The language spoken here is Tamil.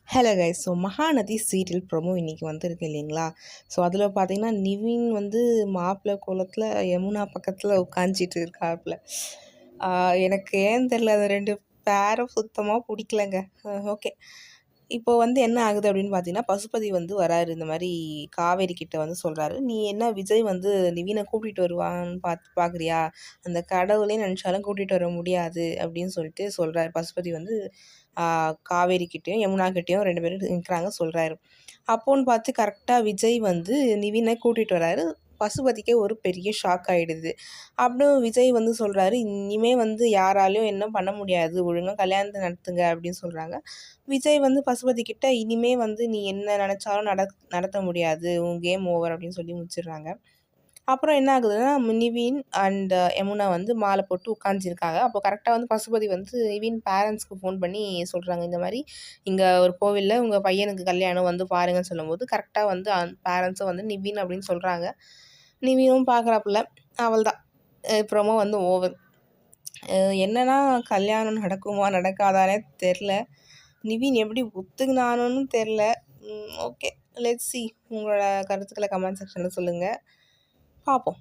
Hello guys. So Mahanadi serial promo இன்றைக்கி வந்திருக்கு இல்லைங்களா? ஸோ அதில் பார்த்தீங்கன்னா நிவின் வந்து மாப்பிள்ளை கோலத்தில் யமுனா பக்கத்தில் உட்காந்துட்டு இருக்காப்புல. எனக்கு ஏன்னு தெரில, அந்த ரெண்டு பேரும் சுத்தமாக பிடிக்கலங்க. ஓகே. இப்போ வந்து என்ன ஆகுது அப்படின்னு பார்த்தீங்கன்னா, பசுபதி வந்து வராரு. இந்த மாதிரி காவேரி கிட்ட வந்து சொல்கிறாரு, நீ என்ன விஜய் வந்து நிவினை கூட்டிகிட்டு வருவான்னு பார்க்குறியா? அந்த கடவுளே நினச்சாலும் கூட்டிகிட்டு வர முடியாது அப்படின்னு சொல்லிட்டு சொல்கிறாரு. பசுபதி வந்து காவேரி கிட்டேயும் யமுனா கிட்டேயும் 2 பேரும் நிற்கிறாங்க சொல்கிறாரு. அப்போன்னு பார்த்து கரெக்டாக விஜய் வந்து நிவினை கூட்டிகிட்டு வராரு. பசுபதிக்கே ஒரு பெரிய ஷாக் ஆகிடுது. அப்படியும் விஜய் வந்து சொல்கிறாரு, இனிமே வந்து யாராலையும் என்ன பண்ண முடியாது, ஒழுங்காக கல்யாணத்தை நடத்துங்க அப்படின்னு சொல்கிறாங்க. விஜய் வந்து பசுபதி கிட்ட, இனிமே வந்து நீ என்ன நினச்சாலும் நடத்த முடியாது, உன் கேம் ஓவர் அப்படின்னு சொல்லி முடிச்சிடுறாங்க. அப்புறம் என்ன ஆகுதுன்னா, நிவின் அண்ட் யமுனா வந்து மாலை போட்டு உட்காந்துருக்காங்க. அப்போ கரெக்டாக வந்து பசுபதி வந்து நிவின் பேரண்ட்ஸ்க்கு ஃபோன் பண்ணி சொல்கிறாங்க, இந்த மாதிரி இங்கே ஒரு கோவிலில் உங்கள் பையனுக்கு கல்யாணம் வந்து பாருங்கன்னு சொல்லும்போது, கரெக்டாக வந்து பேரண்ட்ஸும் வந்து நிவின் அப்படின்னு சொல்கிறாங்க. நிவினும் பார்க்குறாப்புல. அவள்தான் ப்ரோமோ வந்து ஓவர். என்னன்னா, கல்யாணம் நடக்குமா நடக்காதானே தெரில. நிவின் எப்படி ஒத்துக்கினானுன்னு தெரில. Okay, let's see. உங்களோட கருத்துக்களை கமெண்ட் செக்ஷனில் சொல்லுங்கள். பார்ப்போம்.